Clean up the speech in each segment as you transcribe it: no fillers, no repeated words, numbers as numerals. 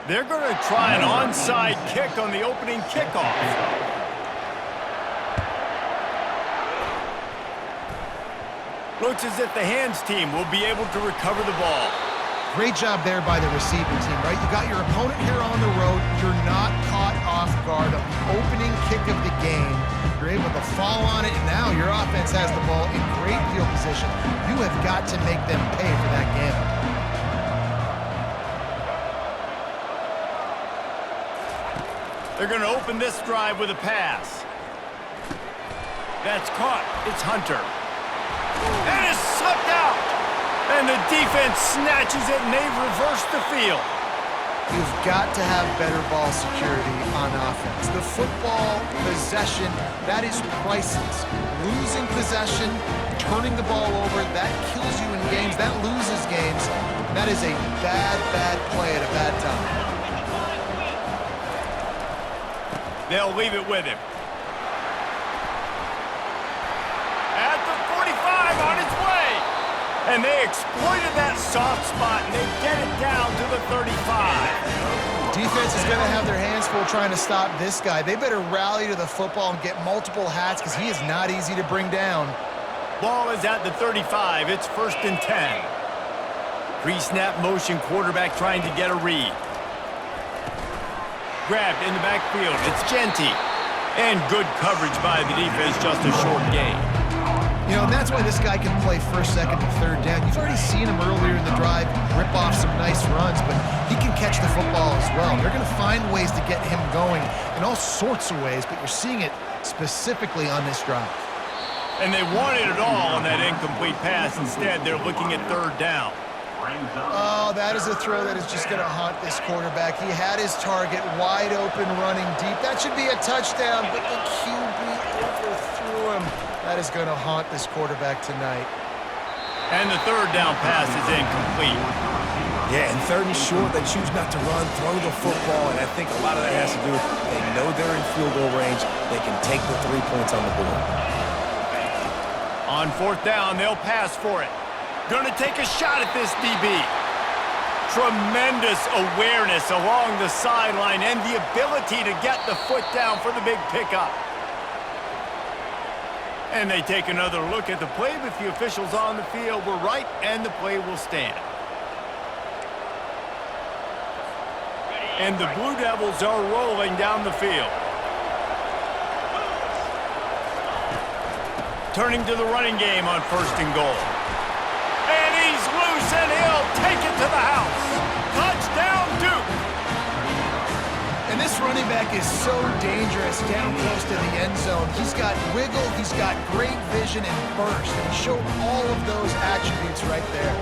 They're going to try an onside kick on the opening kickoff. Looks as if the hands team will be able to recover the ball. Great job there by the receiving team, right? You got your opponent here on the road. You're not caught off guard on the opening kick of the game. You're able to fall on it, and now your offense has the ball in great field position. You have got to make them pay for that gamble. They're going to open this drive with a pass. That's caught. It's Hunter. And it's sucked out. And the defense snatches it, and they've reversed the field. You've got to have better ball security on offense. The football possession, that is priceless. Losing possession, turning the ball over, that kills you in games. That loses games. That is a bad, bad play at a bad time. They'll leave it with him. At the 45, on its way. And they exploited that soft spot, and they get it down to the 35. Defense is going to have their hands full trying to stop this guy. They better rally to the football and get multiple hats because he is not easy to bring down. Ball is at the 35. It's 1st and 10. Pre-snap motion, quarterback trying to get a read. Grabbed in the backfield. It's Genty. And good coverage by the defense, just a short gain. You know, and that's why this guy can play 1st, 2nd, and 3rd down. You've already seen him earlier in the drive rip off some nice runs, but he can catch the football as well. They're going to find ways to get him going in all sorts of ways, but you're seeing it specifically on this drive. And they wanted it all on that incomplete pass. Instead, they're looking at 3rd down. Oh, that is a throw that is just going to haunt this quarterback. He had his target wide open, running deep. That should be a touchdown, but the QB overthrew him. That is going to haunt this quarterback tonight. And the 3rd down pass is incomplete. Yeah, and 3rd and short, they choose not to run, throw the football, and I think a lot of that has to do with they know they're in field goal range. They can take the 3 points on the board. On 4th down, they'll pass for it. Gonna take a shot at this DB. Tremendous awareness along the sideline and the ability to get the foot down for the big pickup. And they take another look at the play, but the officials on the field were right, and the play will stand. And the Blue Devils are rolling down the field. Turning to the running game on 1st and goal. And he's loose, and he'll take it to the house. Touchdown, Duke! And this running back is so dangerous down close to the end zone. He's got wiggle, he's got great vision and burst, and he showed all of those attributes right there.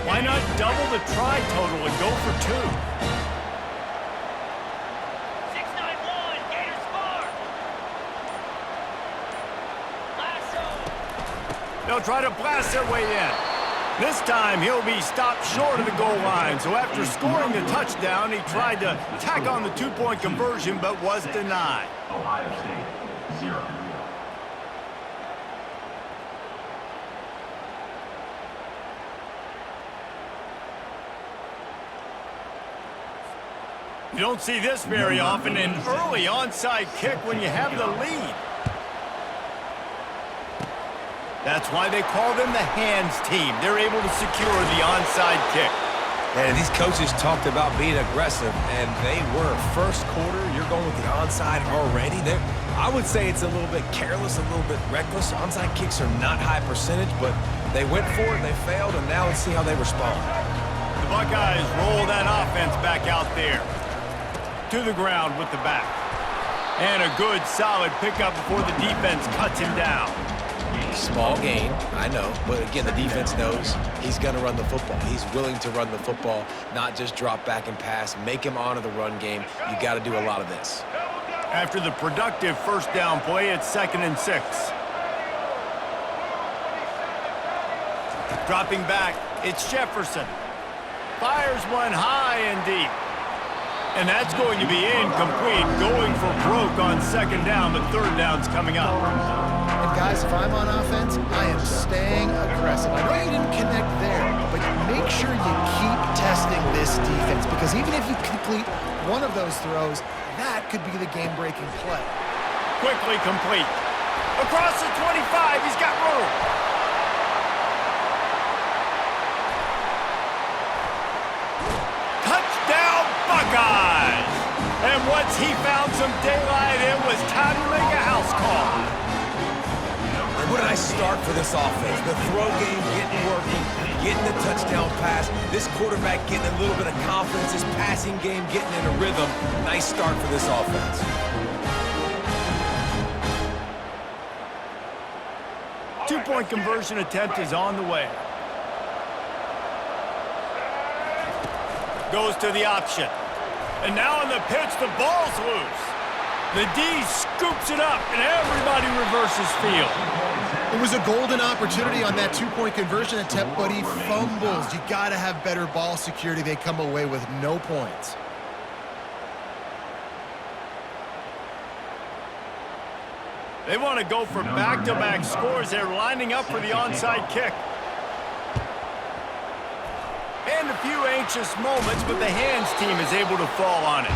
Why not double the try total and go for 2? They'll try to blast their way in. This time, he'll be stopped short of the goal line. So after scoring the touchdown, he tried to tack on the 2-point conversion, but was denied. Ohio State, 0. You don't see this very often, an early onside kick when you have the lead. That's why they call them the hands team. They're able to secure the onside kick. And these coaches talked about being aggressive, and they were. 1st quarter, you're going with the onside already. I would say it's a little bit careless, a little bit reckless. Onside kicks are not high percentage, but they went for it, they failed, and now let's see how they respond. The Buckeyes roll that offense back out there. To the ground with the back. And a good, solid pickup before the defense cuts him down. Small gain, I know, but again, the defense knows he's going to run the football. He's willing to run the football, not just drop back and pass, make him honor the run game. You got to do a lot of this. After the productive 1st down play, it's 2nd and 6. Dropping back, it's Jefferson. Fires one high and deep. And that's going to be incomplete, going for broke on 2nd down, but 3rd down's coming up. And guys, if I'm on offense, I am staying aggressive. I know you didn't connect there, but make sure you keep testing this defense, because even if you complete one of those throws, that could be the game-breaking play. Quickly complete. Across the 25, he's got room. Touchdown, Buckeyes! And once he found some daylight, it was time to make a house call. And what did I start for this offense? The throw game getting working, getting the touchdown pass, this quarterback getting a little bit of confidence, this passing game getting in a rhythm. Nice start for this offense. Two-point conversion attempt is on the way. Goes to the option. And now on the pitch, the ball's loose. The D scoops it up, and everybody reverses field. It was a golden opportunity on that two-point conversion attempt, but he fumbles. You got to have better ball security. They come away with no points. They want to go for back-to-back scores. They're lining up for the onside kick. And a few anxious moments, but the hands team is able to fall on it.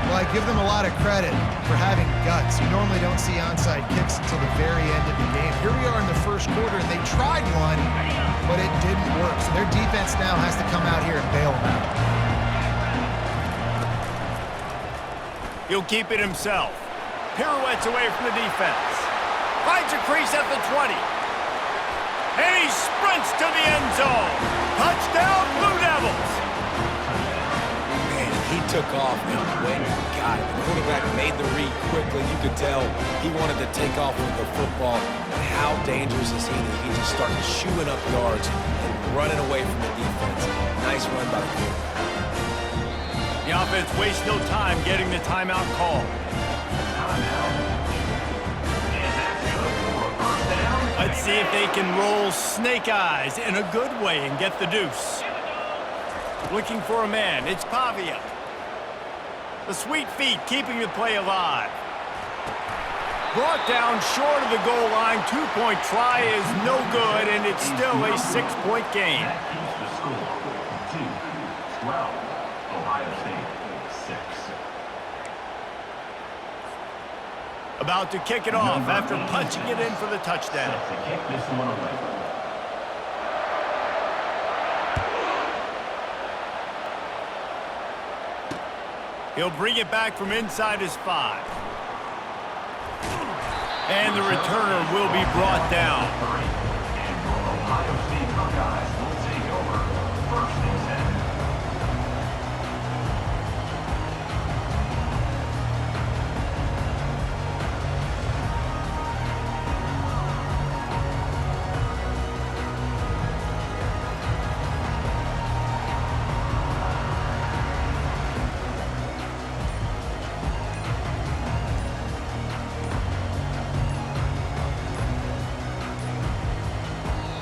Well, I give them a lot of credit for having guts. You normally don't see onside kicks until the very end of the game. Here we are in the first quarter, and they tried one, but it didn't work. So their defense now has to come out here and bail them out. He'll keep it himself. Pirouettes away from the defense. Finds a crease at the 20. And he sprints to the end zone. Touchdown, Blue Devils. Man, he took off and went and got it. The quarterback made the read quickly. You could tell he wanted to take off with the football. And how dangerous is he that he just started shooing up yards and running away from the defense. Nice run by the quarterback. The offense wastes no time getting the timeout call. Let's see if they can roll snake eyes in a good way and get the deuce. Looking for a man, it's Pavia. The sweet feet keeping the play alive. Brought down short of the goal line. Two-point try is no good, and it's still a 6-point game. That keeps the score 2-12. Ohio State 6. About to kick it off after punching it in for the touchdown. Set to kick this one away. He'll bring it back from inside his 5. And the returner will be brought down. And Ohio State Buckeyes will take over 1st and 10.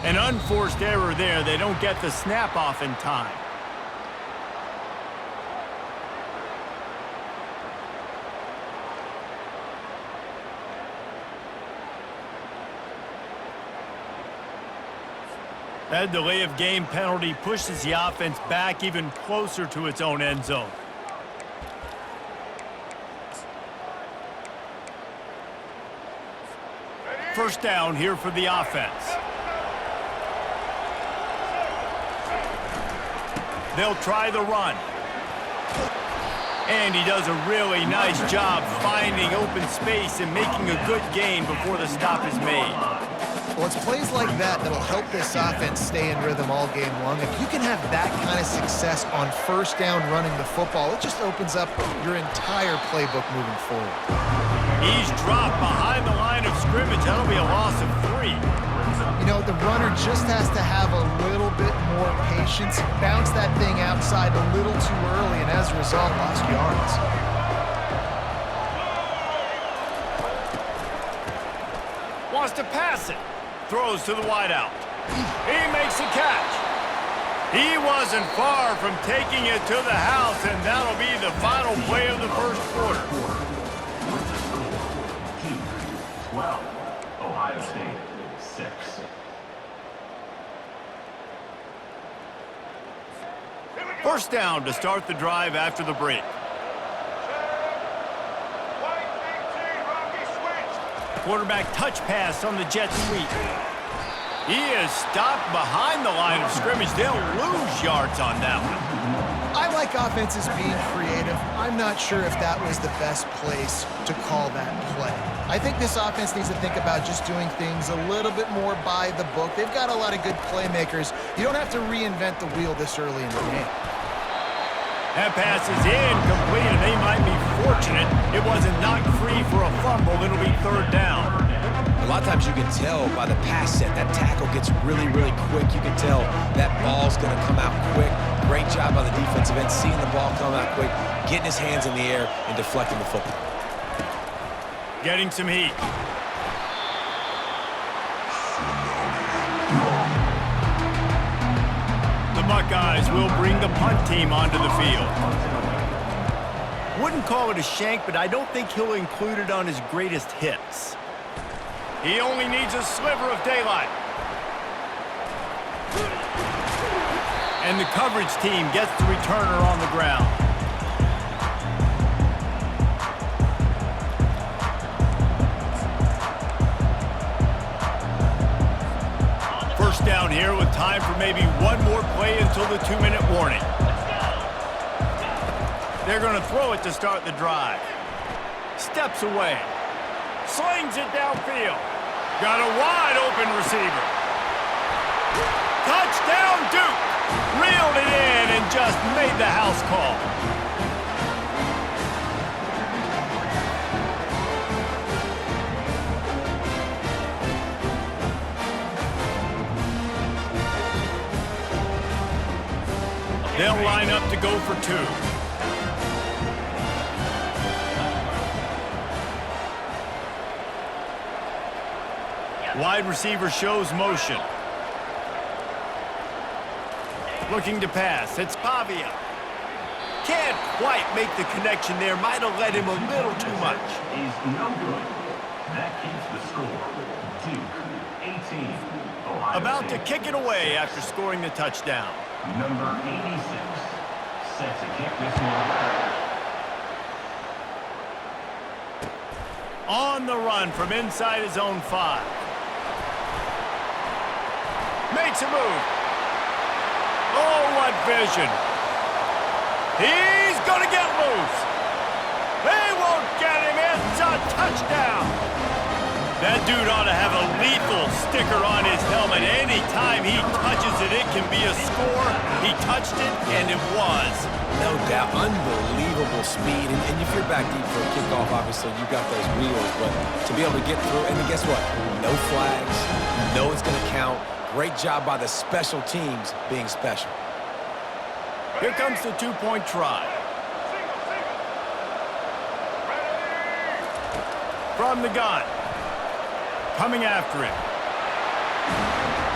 An unforced error there. They don't get the snap off in time. That delay of game penalty pushes the offense back even closer to its own end zone. First down here for the offense. They'll try the run. And he does a really nice job finding open space and making a good gain before the stop is made. Well, it's plays like that that'll help this offense stay in rhythm all game long. If you can have that kind of success on first down running the football, it just opens up your entire playbook moving forward. He's dropped behind the line of scrimmage. That'll be a loss of 3. You know, the runner just has to have a little bit more patience, bounce that thing outside a little too early, and as a result, lost yards. Wants to pass it. Throws to the wideout. He makes a catch. He wasn't far from taking it to the house, and that'll be the final play of the first quarter. With the score 2-12. Ohio First down to start the drive after the break. Quarterback touch pass on the jet sweep. He is stopped behind the line of scrimmage. They'll lose yards on that one. I like offenses being creative. I'm not sure if that was the best place to call that play. I think this offense needs to think about just doing things a little bit more by the book. They've got a lot of good playmakers. You don't have to reinvent the wheel this early in the game. That pass is incomplete, and they might be fortunate it wasn't knocked free for a fumble. It'll be third down. A lot of times you can tell by the pass set, that tackle gets really, really quick. You can tell that ball's going to come out quick. Great job by the defensive end, seeing the ball come out quick, getting his hands in the air, and deflecting the football. Getting some heat. The Buckeyes will bring the punt team onto the field. Wouldn't call it a shank, but I don't think he'll include it on his greatest hits. He only needs a sliver of daylight. And the coverage team gets the returner on the ground. First down here with time for maybe one more play until the 2-minute warning. They're going to throw it to start the drive. Steps away. Slings it downfield. Got a wide open receiver. Touchdown Duke. Reeled it in and just made the house call. They'll line up to go for two. Wide receiver shows motion. Looking to pass. It's Pavia. Can't quite make the connection there. Might have led him a little too much. Is no good. That keeps the score. Duke, 18. Ohio About to State. kick it away after scoring the touchdown. Number 86. Set to kick this one. On the run from inside his own 5. Makes a move. Oh, what vision. He's going to get loose. They won't get him. It's a touchdown. That dude ought to have a lethal sticker on his helmet. Anytime he touches it, it can be a score. He touched it, and it was. No doubt, unbelievable speed. And if you're back deep for a kickoff, obviously you got those wheels. But to be able to get through, and then guess what? No flags. You know it's going to count. Great job by the special teams being special. Here comes the 2-point try. From the gun. Coming after it.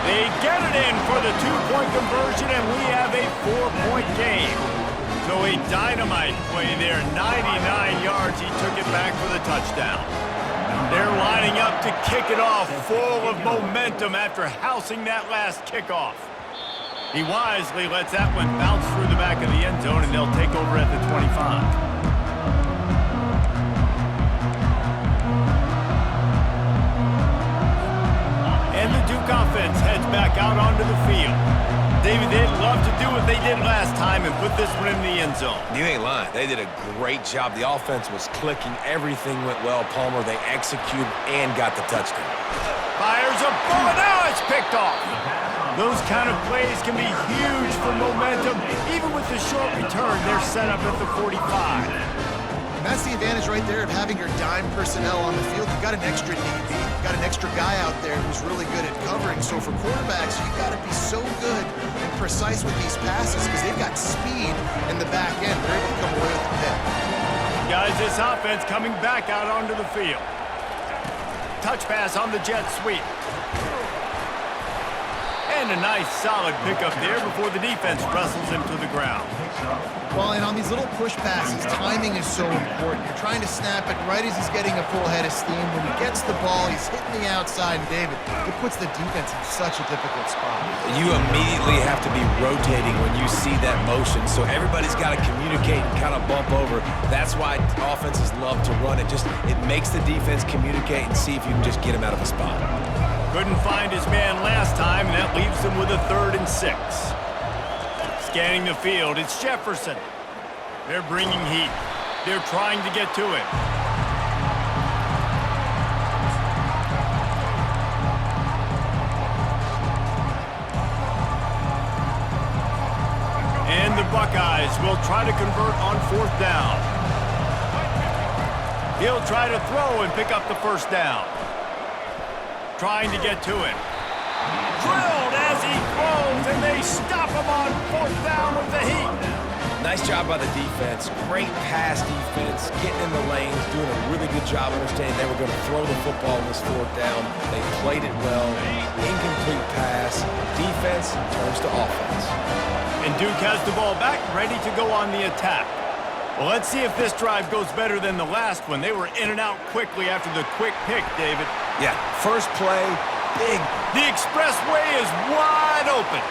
They get it in for the 2-point conversion, and we have a 4-point game. So a dynamite play there. 99 yards. He took it back for the touchdown. They're lining up to kick it off, full of momentum after housing that last kickoff. He wisely lets that one bounce through the back of the end zone, and they'll take over at the 25. And the Duke offense heads back out onto the field. David, they'd love to do what they did last time and put this one in the end zone. You ain't lying. They did a great job. The offense was clicking. Everything went well. Palmer, they executed and got the touchdown. Fires a bullet. Now it's picked off. Those kind of plays can be huge for momentum. Even with the short return, they're set up at the 45. And that's the advantage right there of having your dime personnel on the field. You've got an extra DB. You've got an extra guy out there who's really good at covering. So for quarterbacks, you've got to be so good and precise with these passes because they've got speed in the back end. They're able to come away with the pick. Guys, this offense coming back out onto the field. Touch pass on the jet sweep. And And a nice solid pickup there before the defense wrestles him to the ground. Well, and on these little push passes, timing is so important. You're trying to snap it right as he's getting a full head of steam. When he gets the ball, he's hitting the outside, and David, it puts the defense in such a difficult spot. You immediately have to be rotating when you see that motion, so everybody's got to communicate and kind of bump over. That's why offenses love to run it. It makes the defense communicate and see if you can just get him out of a spot. Couldn't find his man last time, and that leaves him with a 3rd and 6. Scanning the field, it's Jefferson. They're bringing heat. They're trying to get to him. And the Buckeyes will try to convert on 4th down. He'll try to throw and pick up the 1st down. Trying to get to him. Drilled as he throws, and they stop him on 4th down with the heat. Nice job by the defense. Great pass defense, getting in the lanes, doing a really good job understanding they were going to throw the football on this 4th down. They played it well. Incomplete pass. Defense turns to offense. And Duke has the ball back, ready to go on the attack. Well, let's see if this drive goes better than the last one. They were in and out quickly after the quick pick, David. Yeah, first play, big. The expressway is wide open.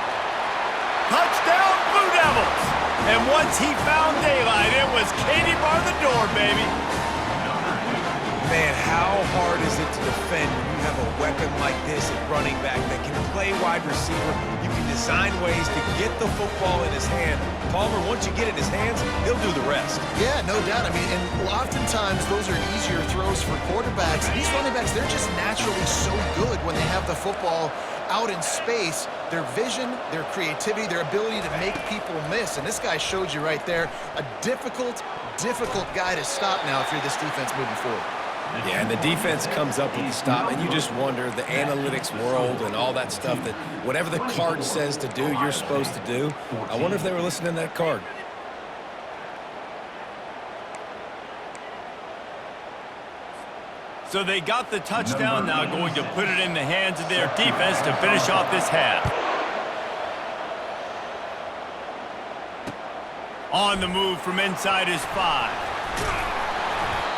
Touchdown, Blue Devils! And once he found daylight, it was Katie bar the door, baby. Man, how hard is it to defend when you have a weapon like this at running back that can play wide receiver? You can design ways to get the football in his hand. Palmer, once you get it in his hands, he'll do the rest. Yeah, no doubt. I mean, and oftentimes those are easier throws for quarterbacks. These running backs, they're just naturally so good when they have the football out in space. Their vision, their creativity, their ability to make people miss. And this guy showed you right there, a difficult guy to stop now if you're this defense moving forward. Yeah, and the defense comes up with the stop, and you just wonder, the analytics world and all that stuff, that whatever the card says to do, you're supposed to do. I wonder if they were listening to that card. So they got the touchdown, now going to put it in the hands of their defense to finish off this half. On the move from inside his 5.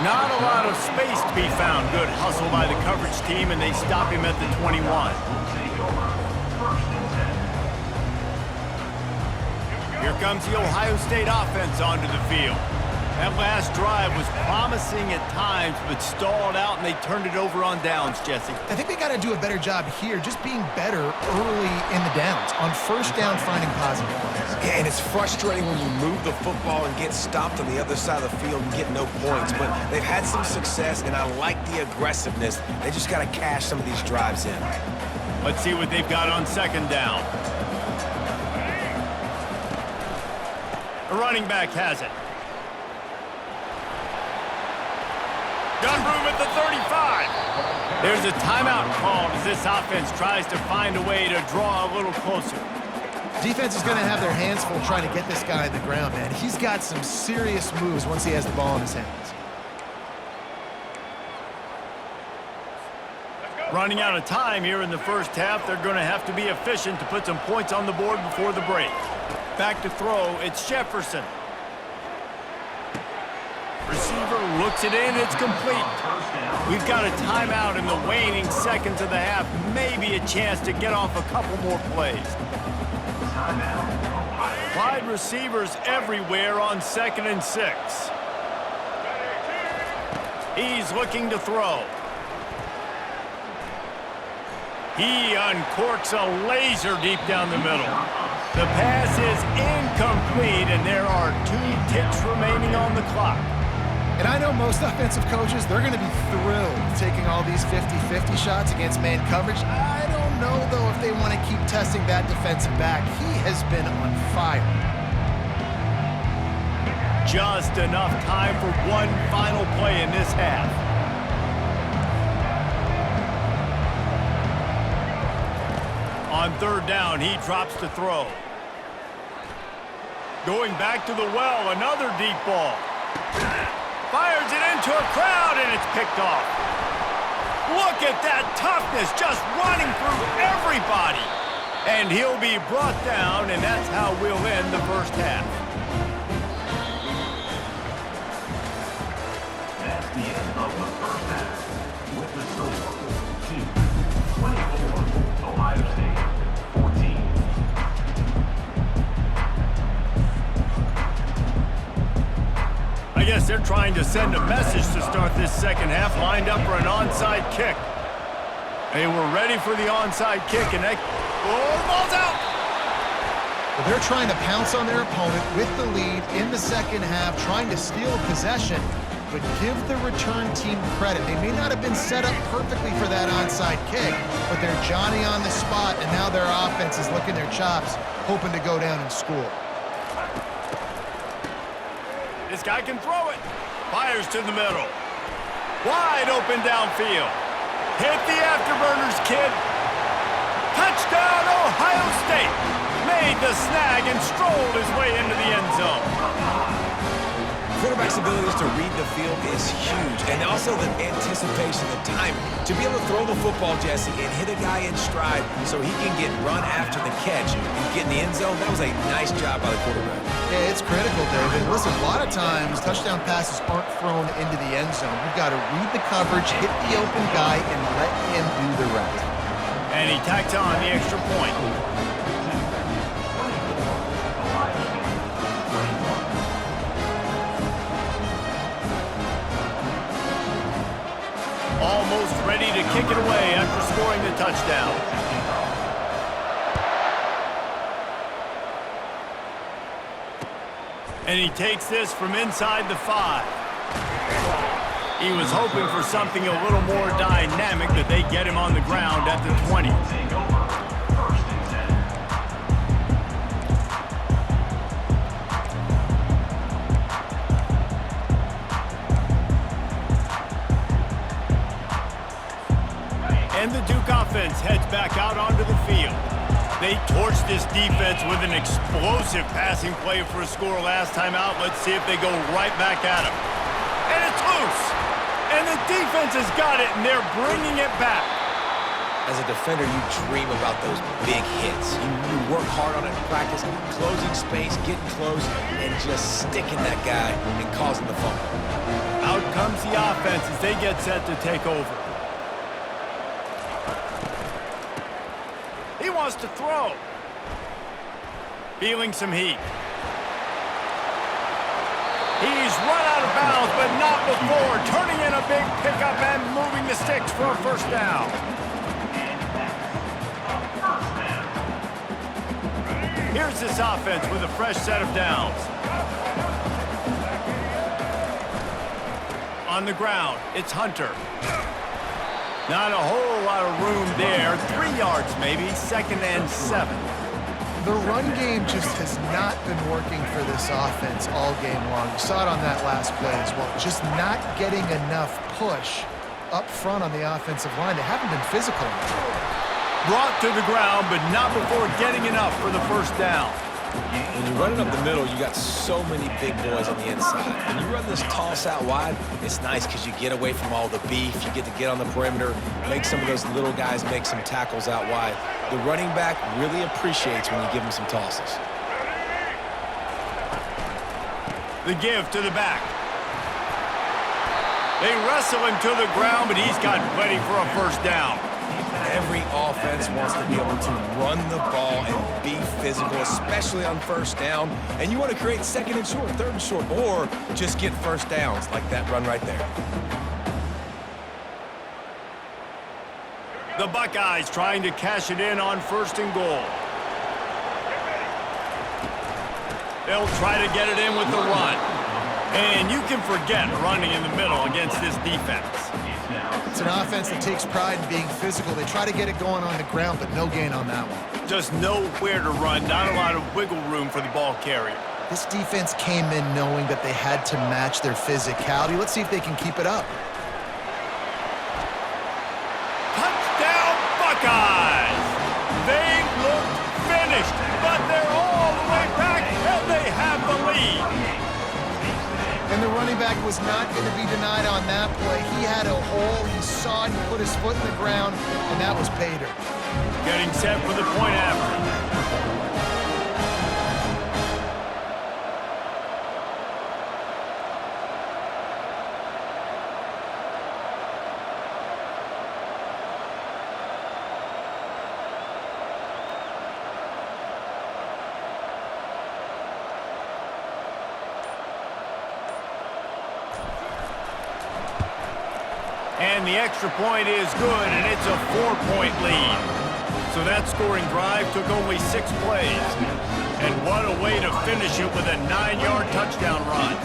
Not a lot of space to be found. Good hustle by the coverage team, and they stop him at the 21. Here comes the Ohio State offense onto the field. That last drive was promising at times, but stalled out, and they turned it over on downs, Jesse. I think they got to do a better job here, just being better early in the downs. On 1st down, finding positive plays. Yeah, and it's frustrating when you move the football and get stopped on the other side of the field and get no points. But they've had some success, and I like the aggressiveness. They just got to cash some of these drives in. Let's see what they've got on 2nd down. The running back has it. Gunbroom at the 35. There's a timeout called as this offense tries to find a way to draw a little closer. Defense is going to have their hands full trying to get this guy on the ground, man. He's got some serious moves once he has the ball in his hands. Running out of time here in the 1st half, they're going to have to be efficient to put some points on the board before the break. Back to throw, it's Jefferson. Receiver looks it in, it's complete. We've got a timeout in the waning seconds of the half. Maybe a chance to get off a couple more plays. Wide receivers everywhere on 2nd and 6. He's looking to throw. He uncorks a laser deep down the middle. The pass is incomplete, and there are 2 ticks remaining on the clock. And I know most offensive coaches, they're going to be thrilled taking all these 50-50 shots against man coverage. I don't know, though, if they want to keep testing that defensive back. He has been on fire. Just enough time for one final play in this half. On 3rd down, he drops to throw. Going back to the well, another deep ball. Fires it into a crowd, and it's picked off. Look at that toughness, just running through everybody. And he'll be brought down, and that's how we'll end the first half. That's the end of the first half. With the score, 2-24, Ohio State, 14. I guess they're trying to send a message to start this second half, lined up for an onside kick. They were ready for the onside kick, and the ball's out! Well, they're trying to pounce on their opponent with the lead in the second half, trying to steal possession, but give the return team credit. They may not have been set up perfectly for that onside kick, but they're Johnny on the spot, and now their offense is licking their chops, hoping to go down and score. This guy can throw it. Fires to the middle. Wide open downfield. Hit the afterburners, kid. Touchdown, Ohio State. Made the snag and strolled his way into the end zone. Quarterback's abilities to read the field is huge, and also the anticipation, the timing. To be able to throw the football, Jesse, and hit a guy in stride so he can get run after the catch and get in the end zone, that was a nice job by the quarterback. Yeah, it's critical, David. Listen, a lot of times touchdown passes aren't thrown into the end zone. You've got to read the coverage, hit the open guy, and let him do the rest. And he tacked on the extra point. Almost ready to kick it away after scoring the touchdown. And he takes this from inside the 5. He was hoping for something a little more dynamic, but they get him on the ground at the 20. Take over, first and 10. And the Duke offense heads back out onto the field. They torched this defense with an explosive passing play for a score last time out. Let's see if they go right back at him. And it's loose. And the defense has got it, and they're bringing it back. As a defender, you dream about those big hits. You work hard on it in practice, closing space, getting close, and just sticking that guy and causing the fumble. Out comes the offense as they get set to take over. He wants to throw. Feeling some heat. He's run out of bounds, but not before. Turning in a big pickup and moving the sticks for a first down. Here's this offense with a fresh set of downs. On the ground, it's Hunter. Not a whole lot of room there. 3 yards maybe, 2nd and 7. The run game just has not been working for this offense all game long. You saw it on that last play as well. Just not getting enough push up front on the offensive line. They haven't been physical enough. Brought to the ground, but not before getting enough for the first down. When you run it up the middle, you got so many big boys on the inside. When you run this toss out wide, it's nice because you get away from all the beef. You get to get on the perimeter, make some of those little guys make some tackles out wide. The running back really appreciates when you give him some tosses. The give to the back. They wrestle him to the ground, but he's got plenty for a first down. Every offense wants to be able to run the ball and be physical, especially on first down. And you want to create 2nd and short, 3rd and short, or just get first downs like that run right there. The Buckeyes trying to cash it in on 1st and goal. They'll try to get it in with the run. And you can forget running in the middle against this defense. It's an offense that takes pride in being physical. They try to get it going on the ground, but no gain on that one. Just nowhere to run, not a lot of wiggle room for the ball carrier. This defense came in knowing that they had to match their physicality. Let's see if they can keep it up. Touchdown, Buckeyes! They look finished, but they're all the way back, and they have the lead. And the running back was not going to be denied on that play. He had a hole. He saw it. He put his foot in the ground, and that was pay dirt. Getting set for the point after. And the extra point is good, and it's a 4-point lead. So that scoring drive took only 6 plays. And what a way to finish it with a 9-yard touchdown run.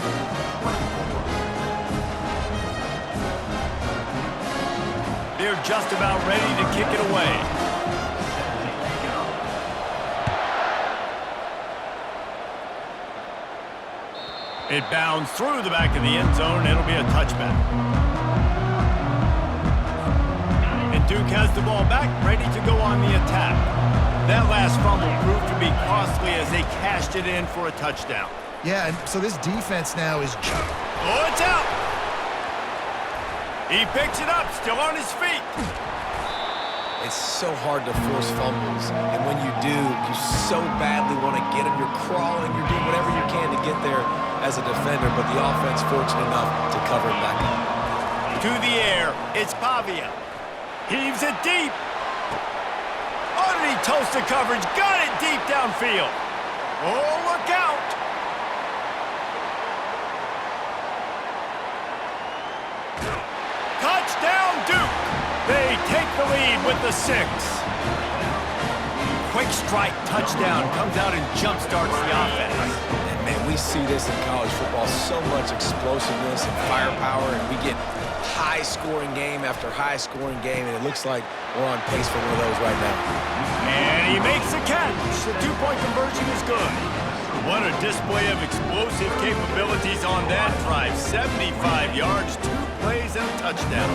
They're just about ready to kick it away. It bounds through the back of the end zone, and it'll be a touchback. Duke has the ball back, ready to go on the attack. That last fumble proved to be costly as they cashed it in for a touchdown. Yeah, and so this defense now is... Oh, it's out! He picks it up, still on his feet. It's so hard to force fumbles, and when you do, you so badly want to get them. You're crawling, you're doing whatever you can to get there as a defender, but the offense fortunate enough to cover it back up. To the air, it's Pavia. Heaves it deep. Underneath toasted coverage. Got it deep downfield. Oh, look out. Touchdown, Duke. They take the lead with the 6. Quick strike touchdown comes out and jump-starts the offense. And, man, we see this in college football. So much explosiveness and firepower, and we get high-scoring game after high-scoring game, and it looks like we're on pace for one of those right now. And he makes the catch. The 2-point conversion is good. What a display of explosive capabilities on that drive. 75 yards, 2 plays, and a touchdown.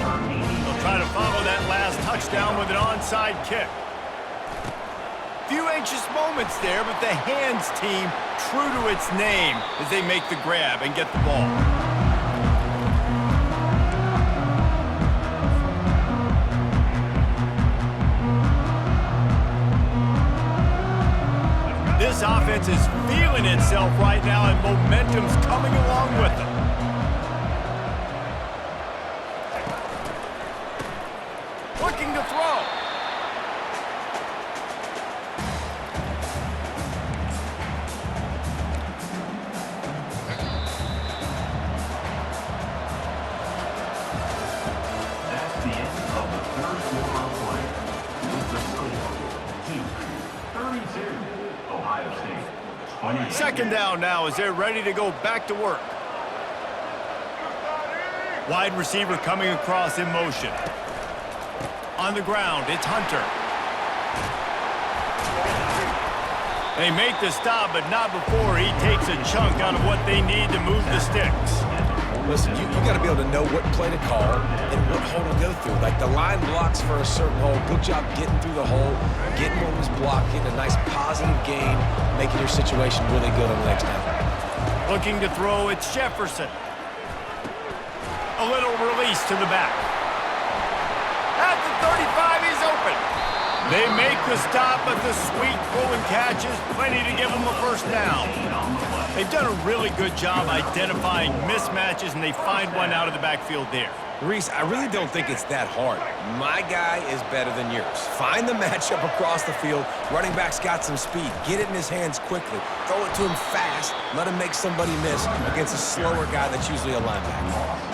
They'll try to follow that last touchdown with an onside kick. Few anxious moments there, but the hands team true to its name as they make the grab and get the ball. This offense is feeling itself right now, and momentum's coming along with them. Looking to throw. That's the end of the third quarter of play. With the score, Duke 32, Ohio State 28. Second down now as they're ready to go back to work. Wide receiver coming across in motion. On the ground, it's Hunter. They make the stop, but not before he takes a chunk out of what they need to move the sticks. Listen, you got to be able to know what play to call and what hole to go through. Like the line blocks for a certain hole. Good job getting through the hole, getting what was blocked, getting a nice positive gain, making your situation really good on the next down. Looking to throw, it's Jefferson. A little release to the back. At the 35, he's open. They make the stop, but the sweet throw and catch is plenty to give them a first down. They've done a really good job identifying mismatches, and they find one out of the backfield there. Reese, I really don't think it's that hard. My guy is better than yours. Find the matchup across the field. Running back's got some speed. Get it in his hands quickly. Throw it to him fast. Let him make somebody miss against a slower guy that's usually a linebacker.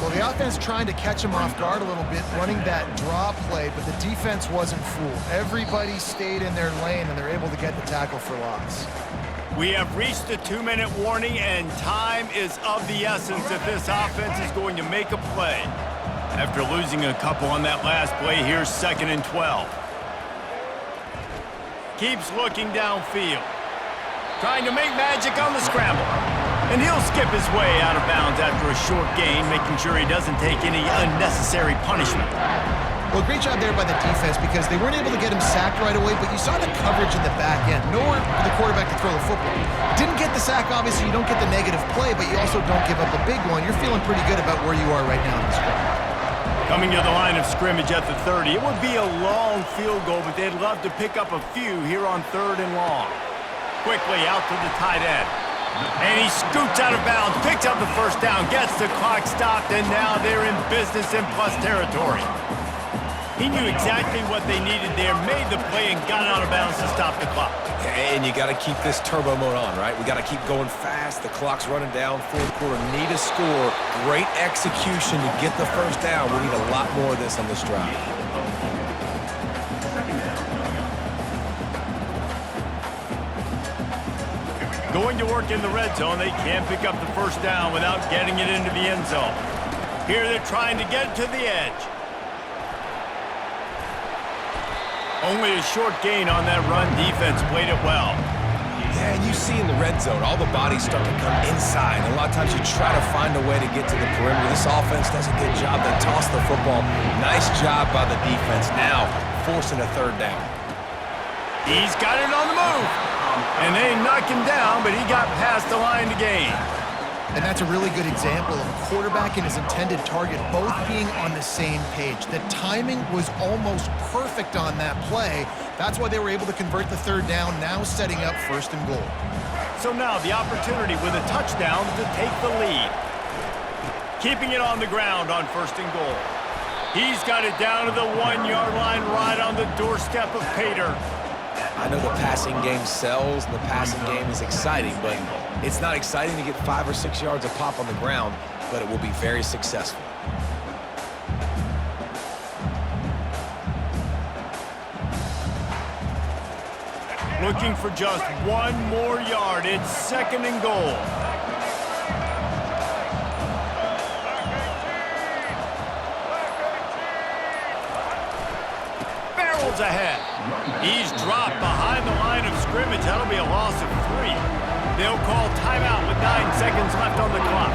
Well, the offense trying to catch him off guard a little bit, running that draw play, but the defense wasn't fooled. Everybody stayed in their lane, and they're able to get the tackle for loss. We have reached the 2-minute warning, and time is of the essence if this offense is going to make a play. After losing a couple on that last play, here's 2nd and 12. Keeps looking downfield. Trying to make magic on the scramble. And he'll skip his way out of bounds after a short gain, making sure he doesn't take any unnecessary punishment. Well, great job there by the defense because they weren't able to get him sacked right away, but you saw the coverage in the back end. Nowhere for the quarterback to throw the football. Didn't get the sack, obviously. You don't get the negative play, but you also don't give up a big one. You're feeling pretty good about where you are right now in this drive. Coming to the line of scrimmage at the 30. It would be a long field goal, but they'd love to pick up a few here on 3rd and long. Quickly out to the tight end. And he scoots out of bounds, picks up the first down, gets the clock stopped, and now they're in business in plus territory. He knew exactly what they needed there, made the play, and got out of bounds to stop the clock. And you got to keep this turbo mode on, right? We got to keep going fast. The clock's running down. 4th quarter, need a score. Great execution to get the first down. We need a lot more of this on this drive. Going to work in the red zone, they can't pick up the first down without getting it into the end zone. Here they're trying to get to the edge. Only a short gain on that run. Defense played it well. Yeah, and you see in the red zone, all the bodies start to come inside. And a lot of times you try to find a way to get to the perimeter. This offense does a good job. They toss the football. Nice job by the defense. Now forcing a 3rd down. He's got it on the move. And they knock him down, but he got past the line to gain. And that's a really good example of a quarterback and his intended target both being on the same page. The timing was almost perfect on that play. That's why they were able to convert the 3rd down, now setting up 1st and goal. So now the opportunity with a touchdown to take the lead. Keeping it on the ground on 1st and goal. He's got it down to the 1-yard line right on the doorstep of Pater. I know the passing game sells, and the passing game is exciting, but it's not exciting to get 5 or 6 yards of pop on the ground, but it will be very successful. Looking for just 1 more yard. It's 2nd and goal. Barrels ahead. He's dropped behind the line of scrimmage. That'll be a loss of 3. They'll call timeout with 9 seconds left on the clock.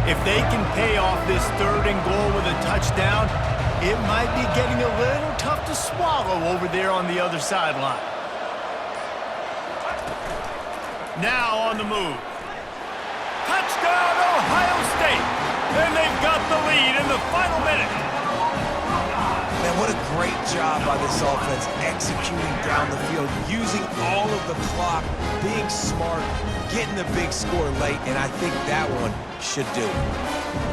If they can pay off this 3rd and goal with a touchdown, it might be getting a little tough to swallow over there on the other sideline. Now on the move. Touchdown, Ohio State! And they've got the lead in the final minute. Man, what a great job by this offense executing down the field, using all of the clock, being smart, getting the big score late, and I think that one should do it.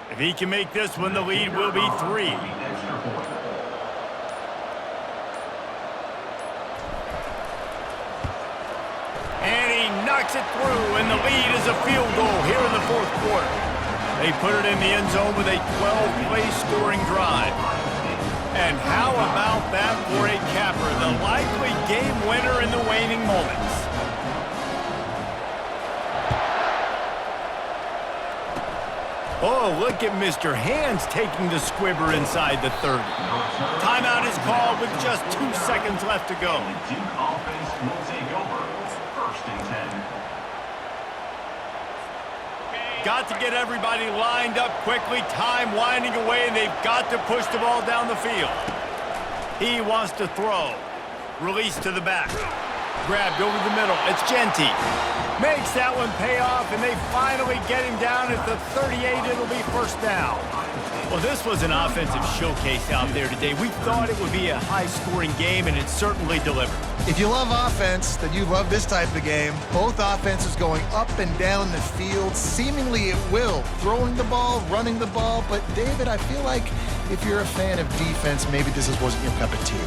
If he can make this one, the lead will be 3. And he knocks it through, and the lead is a field goal here in the 4th quarter. They put it in the end zone with a 12-play scoring drive. And how about that for a capper, the likely game winner in the waning moments. Oh, look at Mr. Hands taking the squibber inside the 30. Timeout is called with just 2 seconds left to go. Duke offense will take over. 1st and 10. Got to get everybody lined up quickly. Time winding away, and they've got to push the ball down the field. He wants to throw. Release to the back. Grabbed over the middle. It's Genty. Makes that one pay off, and they finally get him down at the 38. It'll be 1st down. Well, this was an offensive showcase out there today. We thought it would be a high-scoring game, and it certainly delivered. If you love offense, then you love this type of game. Both offenses going up and down the field, seemingly at will. Throwing the ball, running the ball. But, David, I feel like if you're a fan of defense, maybe this wasn't your cup of tea.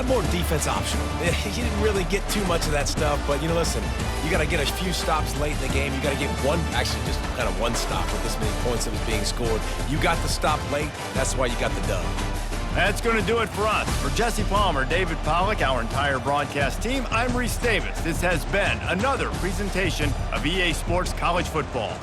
More defense optional. You didn't really get too much of that stuff, but, listen, you got to get a few stops late in the game. You got to get just kind of one stop with this many points that was being scored. You got the stop late. That's why you got the dub. That's going to do it for us. For Jesse Palmer, David Pollack, our entire broadcast team, I'm Reese Davis. This has been another presentation of EA Sports College Football.